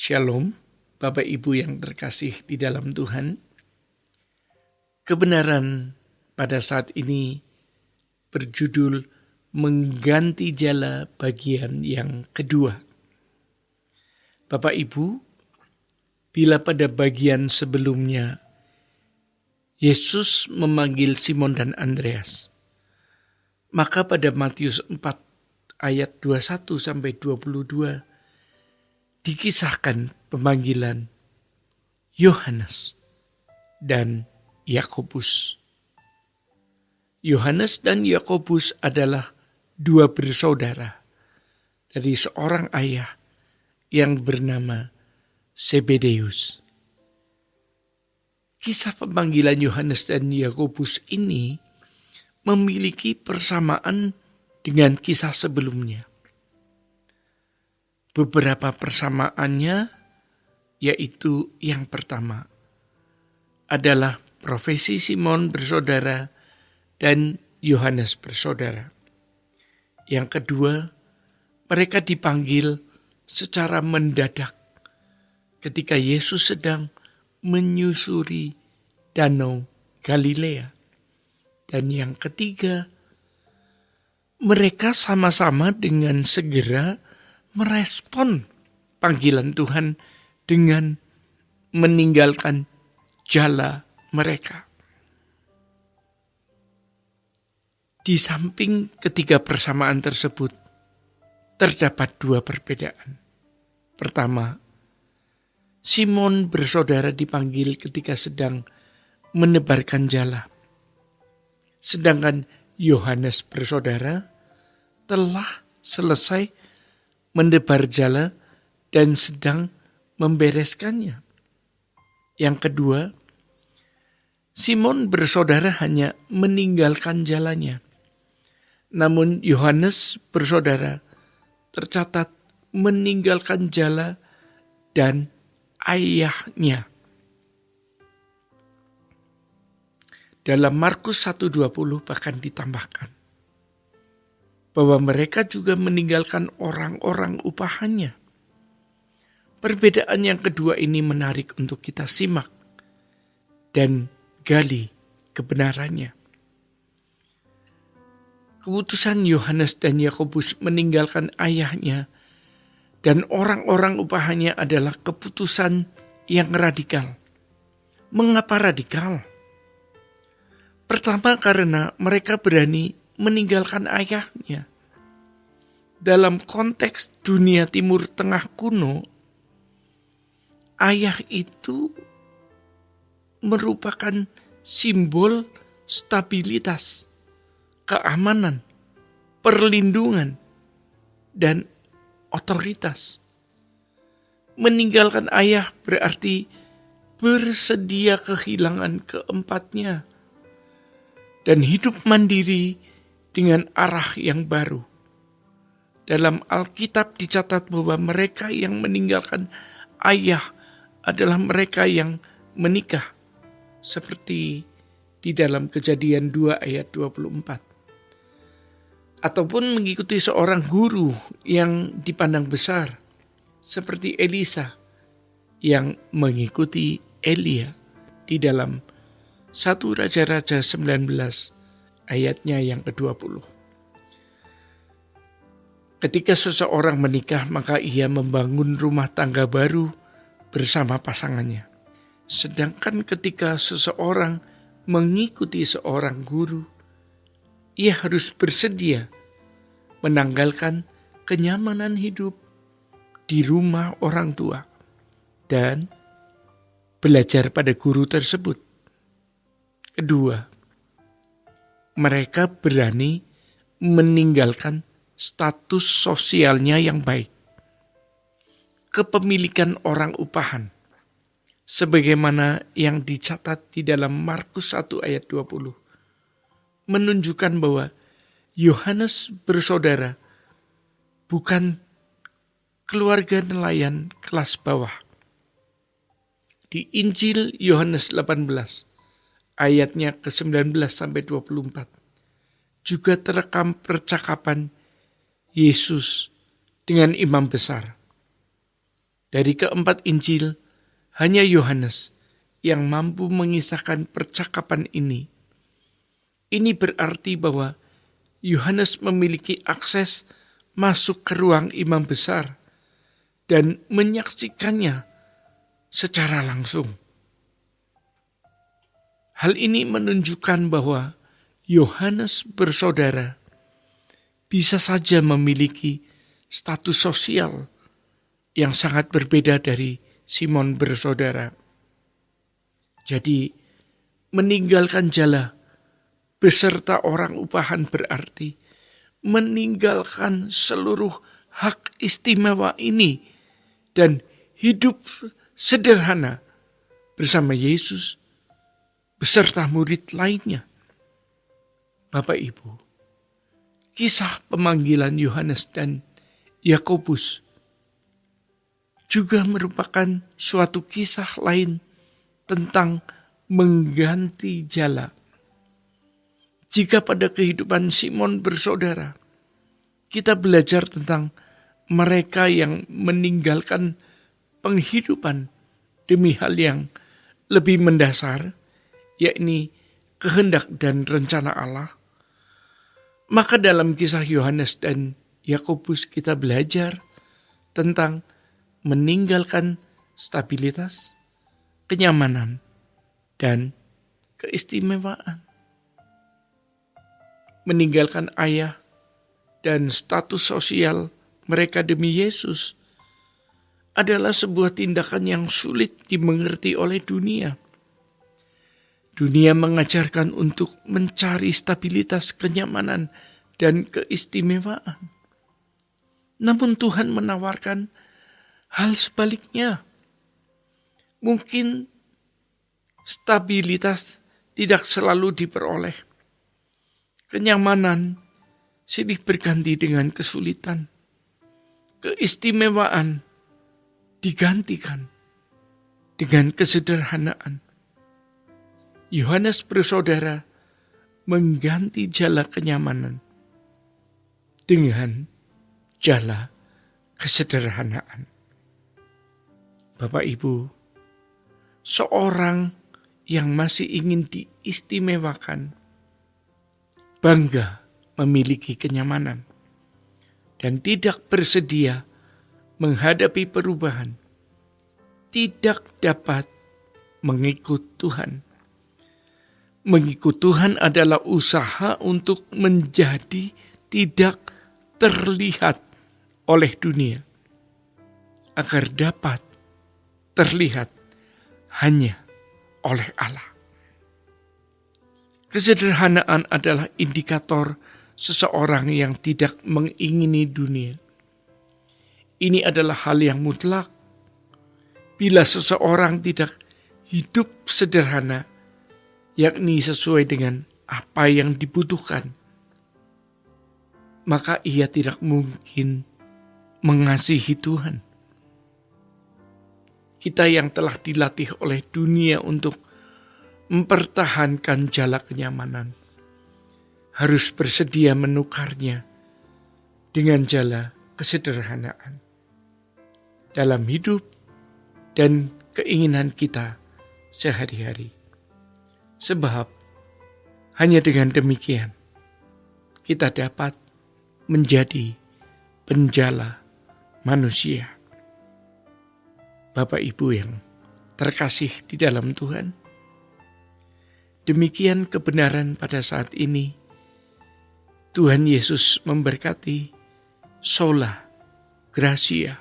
Shalom, Bapak Ibu yang terkasih di dalam Tuhan. Kebenaran pada saat ini berjudul mengganti jala bagian yang kedua. Bapak Ibu, bila pada bagian sebelumnya Yesus memanggil Simon dan Andreas, maka pada Matius 4 ayat 21 sampai 22 dikisahkan pemanggilan Yohanes dan Yakobus. Yohanes dan Yakobus adalah dua bersaudara dari seorang ayah yang bernama Zebedeus. Kisah pemanggilan Yohanes dan Yakobus ini memiliki persamaan dengan kisah sebelumnya. Beberapa persamaannya yaitu yang pertama adalah profesi Simon bersaudara dan Yohanes bersaudara. Yang kedua, mereka dipanggil secara mendadak ketika Yesus sedang menyusuri Danau Galilea. Dan yang ketiga, mereka sama-sama dengan segera merespon panggilan Tuhan dengan meninggalkan jala mereka. Di samping ketiga persamaan tersebut, terdapat dua perbedaan. Pertama, Simon bersaudara dipanggil ketika sedang menebarkan jala. Sedangkan Yohanes bersaudara telah selesai menebar jala dan sedang membereskannya. Yang kedua, Simon bersaudara hanya meninggalkan jalannya. Namun Yohanes bersaudara tercatat meninggalkan jala dan ayahnya. Dalam Markus 1:20 bahkan ditambahkan bahwa mereka juga meninggalkan orang-orang upahannya. Perbedaan yang kedua ini menarik untuk kita simak dan gali kebenarannya. Keputusan Yohanes dan Yakobus meninggalkan ayahnya dan orang-orang upahannya adalah keputusan yang radikal. Mengapa radikal? Pertama, karena mereka berani meninggalkan ayahnya. Dalam konteks dunia Timur Tengah kuno, ayah itu merupakan simbol stabilitas, keamanan, perlindungan, dan otoritas. Meninggalkan ayah berarti bersedia kehilangan keempatnya dan hidup mandiri dengan arah yang baru. Dalam Alkitab dicatat bahwa mereka yang meninggalkan ayah adalah mereka yang menikah, seperti di dalam Kejadian 2 ayat 24. Ataupun mengikuti seorang guru yang dipandang besar, seperti Elisa yang mengikuti Elia di dalam 1 Raja-Raja 19 ayatnya yang ke-20. Ketika seseorang menikah, maka ia membangun rumah tangga baru bersama pasangannya. Sedangkan ketika seseorang mengikuti seorang guru, ia harus bersedia menanggalkan kenyamanan hidup di rumah orang tua dan belajar pada guru tersebut. Kedua, mereka berani meninggalkan status sosialnya yang baik. Kepemilikan orang upahan, sebagaimana yang dicatat di dalam Markus 1 ayat 20, menunjukkan bahwa Yohanes bersaudara bukan keluarga nelayan kelas bawah. Di Injil Yohanes 18 ayatnya ke-19 sampai 24 juga terekam percakapan Yesus dengan imam besar. Dari keempat Injil, hanya Yohanes yang mampu mengisahkan percakapan ini. Ini berarti bahwa Yohanes memiliki akses masuk ke ruang imam besar dan menyaksikannya secara langsung. Hal ini menunjukkan bahwa Yohanes bersaudara bisa saja memiliki status sosial yang sangat berbeda dari Simon bersaudara. Jadi, meninggalkan jala beserta orang upahan berarti meninggalkan seluruh hak istimewa ini dan hidup sederhana bersama Yesus beserta murid lainnya. Bapak Ibu, kisah pemanggilan Yohanes dan Yakobus juga merupakan suatu kisah lain tentang mengganti jala. Jika pada kehidupan Simon bersaudara, kita belajar tentang mereka yang meninggalkan penghidupan demi hal yang lebih mendasar, yakni kehendak dan rencana Allah, maka dalam kisah Yohanes dan Yakobus kita belajar tentang meninggalkan stabilitas, kenyamanan, dan keistimewaan. Meninggalkan ayah dan status sosial mereka demi Yesus adalah sebuah tindakan yang sulit dimengerti oleh dunia. Dunia mengajarkan untuk mencari stabilitas, kenyamanan, dan keistimewaan. Namun Tuhan menawarkan hal sebaliknya. Mungkin stabilitas tidak selalu diperoleh. Kenyamanan silih berganti dengan kesulitan. Keistimewaan digantikan dengan kesederhanaan. Yohanes bersaudara mengganti jala kenyamanan dengan jala kesederhanaan. Bapak Ibu, seorang yang masih ingin diistimewakan bangga memiliki kenyamanan dan tidak bersedia menghadapi perubahan, tidak dapat mengikut Tuhan. Mengikut Tuhan adalah usaha untuk menjadi tidak terlihat oleh dunia, agar dapat terlihat hanya oleh Allah. Kesederhanaan adalah indikator seseorang yang tidak mengingini dunia. Ini adalah hal yang mutlak. Bila seseorang tidak hidup sederhana, yakni sesuai dengan apa yang dibutuhkan, maka ia tidak mungkin mengasihi Tuhan. Kita yang telah dilatih oleh dunia untuk mempertahankan jala kenyamanan harus bersedia menukarnya dengan jala kesederhanaan dalam hidup dan keinginan kita sehari-hari. Sebab hanya dengan demikian kita dapat menjadi penjala manusia. Bapak Ibu yang terkasih di dalam Tuhan, demikian kebenaran pada saat ini. Tuhan Yesus memberkati. Sola Gracia.